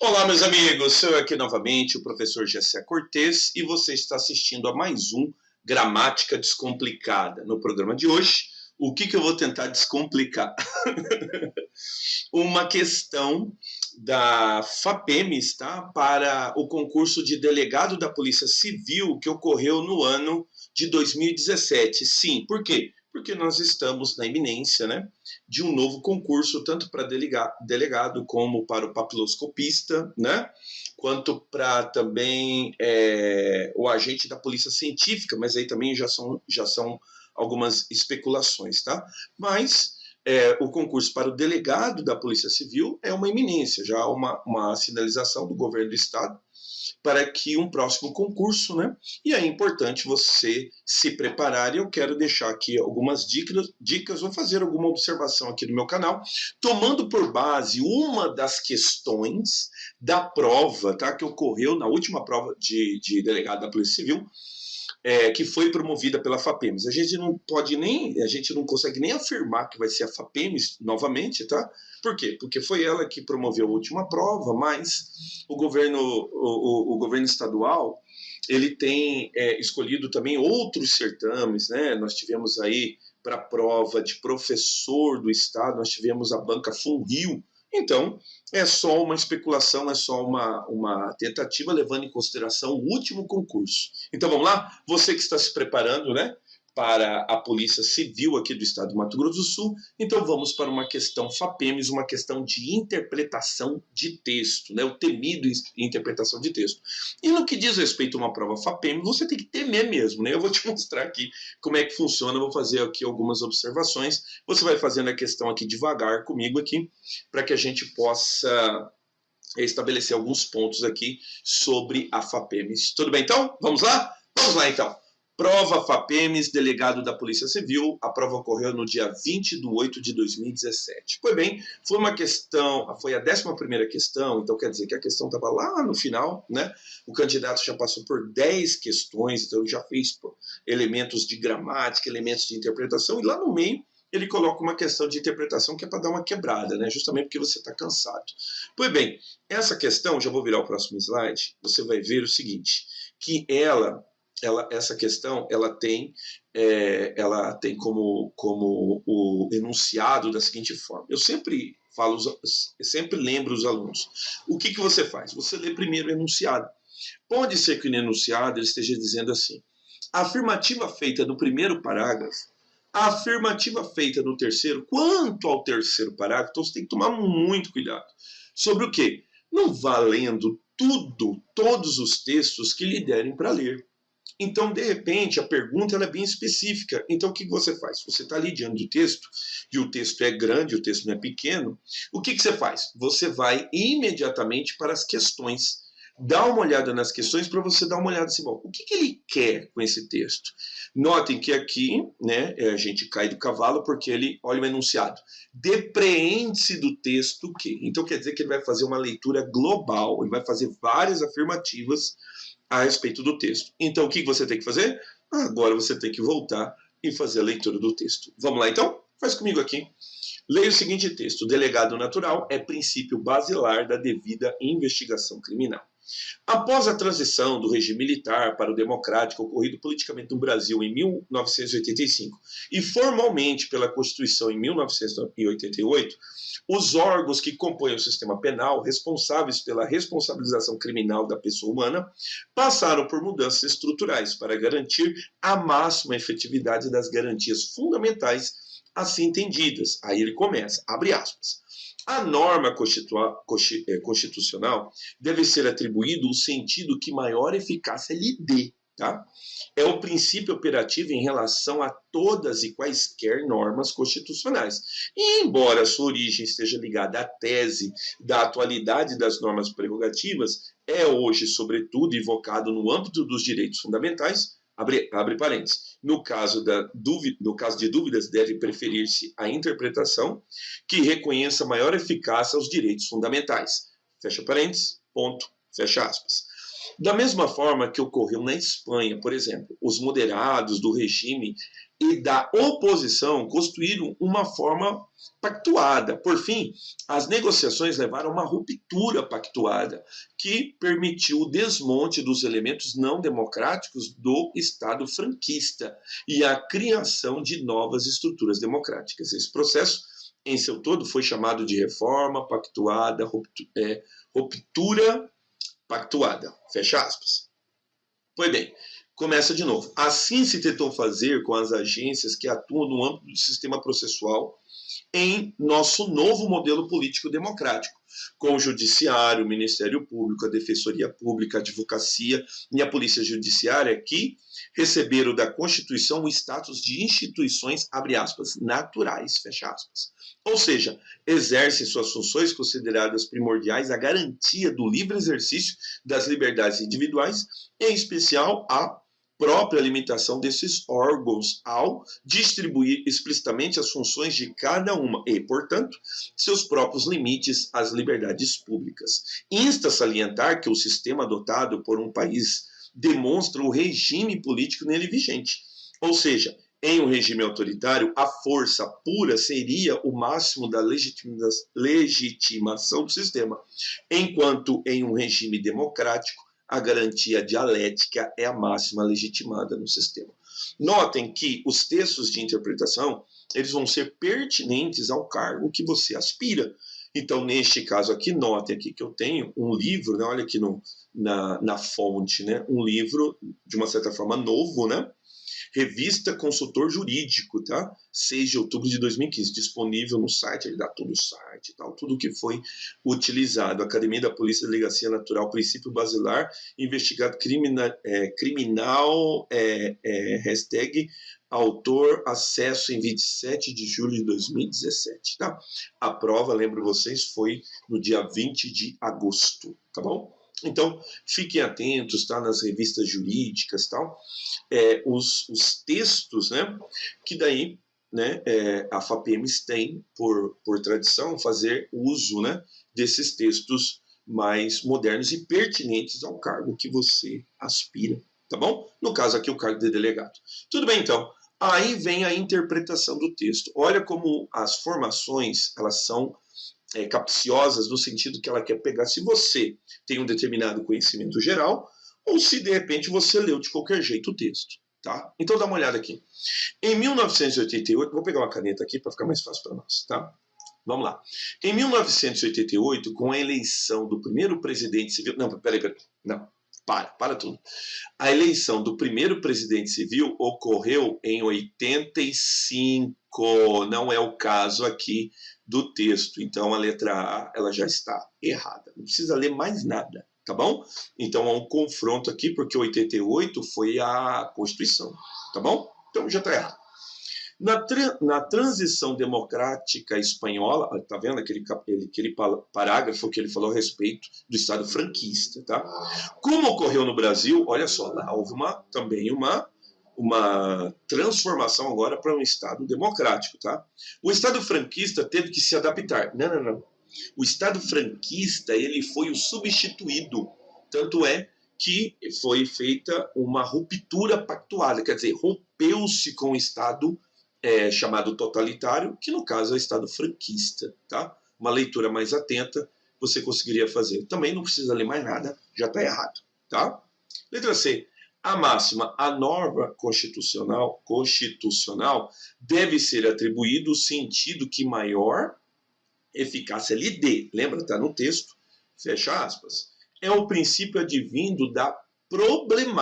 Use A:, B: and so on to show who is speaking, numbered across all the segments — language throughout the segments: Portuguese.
A: Olá, meus amigos, sou eu aqui novamente, o professor Gessé Cortez, e você está assistindo a mais um Gramática Descomplicada. No programa de hoje, o que eu vou tentar descomplicar? Uma questão da FAPEMES, tá? Para o concurso de delegado da Polícia Civil que ocorreu no ano de 2017. Sim, por quê? Porque nós estamos na iminência, né, de um novo concurso, tanto para delegado como para o papiloscopista, né, quanto para também o agente da polícia científica, mas aí também já são algumas especulações, tá? Mas o concurso para o delegado da Polícia Civil é uma iminência, já há uma sinalização do governo do Estado para que um próximo concurso, né? E é importante você se preparar, e eu quero deixar aqui algumas dicas, vou fazer alguma observação aqui no meu canal, tomando por base uma das questões da prova, tá? Que ocorreu na última prova de delegado da Polícia Civil, que foi promovida pela FAPEMES. A gente não consegue nem afirmar que vai ser a FAPEMES novamente, tá? Por quê? Porque foi ela que promoveu a última prova, mas o governo estadual ele tem escolhido também outros certames, né? Nós tivemos aí para a prova de professor do estado, nós tivemos a banca FUNRIO. Então, é só uma especulação, é só uma tentativa levando em consideração o último concurso. Então vamos lá? Você que está se preparando, né, para a Polícia Civil aqui do estado do Mato Grosso do Sul, então vamos para uma questão FAPEMES, uma questão de interpretação de texto, né, o temido interpretação de texto. E no que diz respeito a uma prova FAPEMES, você tem que temer mesmo, né? Eu vou te mostrar aqui como é que funciona, eu vou fazer aqui algumas observações, você vai fazendo a questão aqui devagar comigo aqui, para que a gente possa estabelecer alguns pontos aqui sobre a FAPEMES. Tudo bem, então? Vamos lá? Vamos lá, então. Prova FAPEMES, delegado da Polícia Civil. A prova ocorreu no dia 20 de 8 de 2017. Pois bem, foi uma questão, foi a 11ª questão, então quer dizer que a questão estava lá no final, né? O candidato já passou por 10 questões, então já fez elementos de gramática, elementos de interpretação, e lá no meio ele coloca uma questão de interpretação que é para dar uma quebrada, né? Justamente porque você está cansado. Pois bem, essa questão, já vou virar o próximo slide, você vai ver o seguinte, que essa questão ela tem como o enunciado da seguinte forma. Eu sempre lembro os alunos. O que você faz? Você lê primeiro o enunciado. Pode ser que no enunciado ele esteja dizendo assim: a afirmativa feita no primeiro parágrafo, a afirmativa feita no terceiro, quanto ao terceiro parágrafo, então você tem que tomar muito cuidado. Sobre o quê? Não vá lendo todos os textos que lhe derem para ler. Então, de repente, a pergunta ela é bem específica. Então, o que você faz? Você está ali diante do texto, e o texto é grande, o texto não é pequeno. O que você faz? Você vai imediatamente para as questões. Dá uma olhada nas questões para você dar uma olhada assim, bom, o que ele quer com esse texto? Notem que aqui, né, a gente cai do cavalo porque ele, olha o enunciado, depreende-se do texto o quê? Então quer dizer que ele vai fazer uma leitura global, ele vai fazer várias afirmativas a respeito do texto. Então o que você tem que fazer? Agora você tem que voltar e fazer a leitura do texto. Vamos lá então? Faz comigo aqui. Leia o seguinte texto: o delegado natural é princípio basilar da devida investigação criminal. Após a transição do regime militar para o democrático ocorrido politicamente no Brasil em 1985 e formalmente pela Constituição em 1988, os órgãos que compõem o sistema penal responsáveis pela responsabilização criminal da pessoa humana passaram por mudanças estruturais para garantir a máxima efetividade das garantias fundamentais assim entendidas. Aí ele começa, abre aspas. A norma constitucional deve ser atribuído o sentido que maior eficácia lhe dê. Tá? É o princípio operativo em relação a todas e quaisquer normas constitucionais. E, embora a sua origem esteja ligada à tese da atualidade das normas prerrogativas, é hoje, sobretudo, invocado no âmbito dos direitos fundamentais, abre parênteses. No caso de dúvidas, deve preferir-se a interpretação que reconheça maior eficácia aos direitos fundamentais. Fecha parênteses, ponto, fecha aspas. Da mesma forma que ocorreu na Espanha, por exemplo, os moderados do regime e da oposição construíram uma forma pactuada. Por fim, as negociações levaram a uma ruptura pactuada, que permitiu o desmonte dos elementos não democráticos do Estado franquista e a criação de novas estruturas democráticas. Esse processo, em seu todo, foi chamado de reforma pactuada, ruptura pactuada. Fecha aspas. Pois bem, começa de novo. Assim se tentou fazer com as agências que atuam no âmbito do sistema processual em nosso novo modelo político democrático, com o Judiciário, o Ministério Público, a Defensoria Pública, a Advocacia e a Polícia Judiciária, que receberam da Constituição o status de instituições, abre aspas, naturais, fecha aspas. Ou seja, exercem suas funções consideradas primordiais à garantia do livre exercício das liberdades individuais, em especial a própria limitação desses órgãos ao distribuir explicitamente as funções de cada uma e, portanto, seus próprios limites às liberdades públicas. Insta salientar que o sistema adotado por um país demonstra o regime político nele vigente, ou seja, em um regime autoritário, a força pura seria o máximo da legitimação do sistema, enquanto em um regime democrático, a garantia dialética é a máxima legitimada no sistema. Notem que os textos de interpretação, eles vão ser pertinentes ao cargo que você aspira. Então, neste caso aqui, notem aqui que eu tenho um livro, né, olha aqui na fonte, né, um livro, de uma certa forma, novo, né? Revista Consultor Jurídico, tá? 6 de outubro de 2015, disponível no site, ele dá todo o site, tal, tudo que foi utilizado. Academia da Polícia, Delegacia Natural, Princípio Basilar, investigado criminal, hashtag autor, acesso em 27 de julho de 2017, tá? A prova, lembro vocês, foi no dia 20 de agosto, tá bom? Então, fiquem atentos, tá, nas revistas jurídicas, tal, os textos, né, que daí, né, a FAPEMS tem por tradição fazer uso, né, desses textos mais modernos e pertinentes ao cargo que você aspira, tá bom? No caso aqui, o cargo de delegado. Tudo bem, então. Aí vem a interpretação do texto. Olha como as formações, elas são capciosas no sentido que ela quer pegar se você tem um determinado conhecimento geral ou se de repente você leu de qualquer jeito o texto, tá? Então dá uma olhada aqui. Em 1988, vou pegar uma caneta aqui para ficar mais fácil para nós, tá? Vamos lá. Em 1988, com a eleição do primeiro presidente civil... Não, peraí. Não, para tudo. A eleição do primeiro presidente civil ocorreu em 85. Não é o caso aqui do texto. Então, a letra A, ela já está errada. Não precisa ler mais nada, tá bom? Então, há um confronto aqui, porque 88 foi a Constituição, tá bom? Então, já está errado. Na transição democrática espanhola, tá vendo aquele parágrafo que ele falou a respeito do Estado franquista, tá? Como ocorreu no Brasil, olha só, lá houve também uma transformação agora para um Estado democrático, tá? O Estado franquista teve que se adaptar. Não. O Estado franquista, ele foi o substituído. Tanto é que foi feita uma ruptura pactuada, quer dizer, rompeu-se com o Estado chamado totalitário, que no caso é o Estado franquista, tá? Uma leitura mais atenta você conseguiria fazer. Também não precisa ler mais nada, já está errado, tá? Letra C. A máxima, a norma constitucional deve ser atribuído o sentido que maior eficácia lhe dê. Lembra, está no texto, fecha aspas. É o princípio advindo da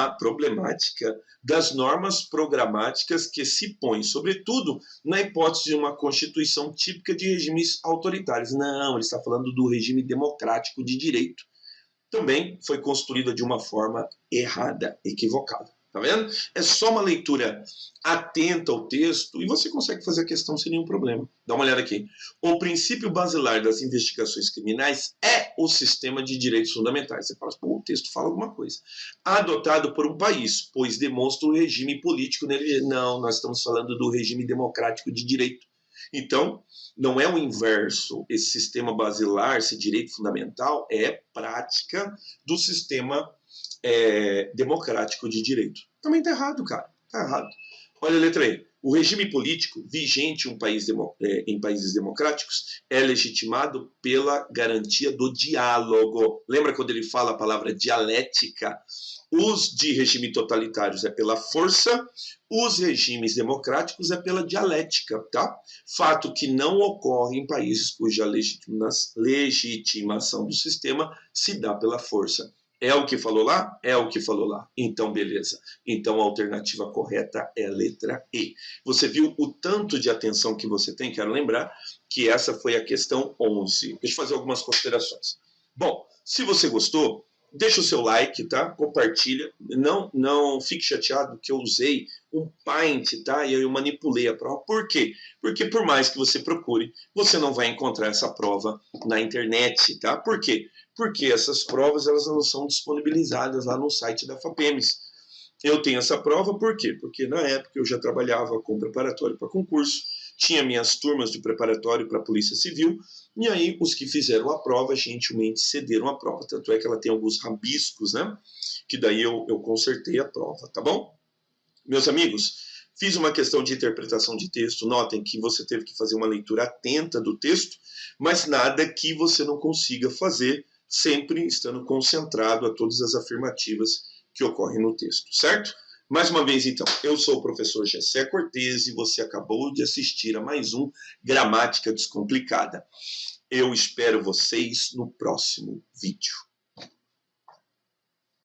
A: problemática das normas programáticas que se põem, sobretudo, na hipótese de uma constituição típica de regimes autoritários. Não, ele está falando do regime democrático de direito. Também foi construída de uma forma errada, equivocada. Tá vendo? É só uma leitura atenta ao texto e você consegue fazer a questão sem nenhum problema. Dá uma olhada aqui. O princípio basilar das investigações criminais é o sistema de direitos fundamentais. Você fala, pô, o texto fala alguma coisa. Adotado por um país, pois demonstra o regime político nele. Não, nós estamos falando do regime democrático de direito. Então, não é o inverso. Esse sistema basilar, esse direito fundamental, é prática do sistema democrático de direito. Também está errado, cara. Está errado. Olha a letra E. O regime político vigente em países democráticos é legitimado pela garantia do diálogo. Lembra quando ele fala a palavra dialética? Os de regime totalitários é pela força, os regimes democráticos é pela dialética, tá? Fato que não ocorre em países cuja legitimação do sistema se dá pela força. É o que falou lá? É o que falou lá. Então, beleza. Então, a alternativa correta é a letra E. Você viu o tanto de atenção que você tem? Quero lembrar que essa foi a questão 11. Deixa eu fazer algumas considerações. Bom, se você gostou, deixa o seu like, tá? Compartilha. Não fique chateado que eu usei um Paint, tá? E eu manipulei a prova. Por quê? Porque por mais que você procure, você não vai encontrar essa prova na internet, tá? Por quê? Porque essas provas elas não são disponibilizadas lá no site da FAPEMS. Eu tenho essa prova por quê? Porque na época eu já trabalhava com preparatório para concurso, tinha minhas turmas de preparatório para a Polícia Civil, e aí os que fizeram a prova gentilmente cederam a prova. Tanto é que ela tem alguns rabiscos, né? Que daí eu consertei a prova, tá bom? Meus amigos, fiz uma questão de interpretação de texto. Notem que você teve que fazer uma leitura atenta do texto, mas nada que você não consiga fazer, sempre estando concentrado a todas as afirmativas que ocorrem no texto, certo? Mais uma vez, então, eu sou o professor Gessé Cortez e você acabou de assistir a mais um Gramática Descomplicada. Eu espero vocês no próximo vídeo.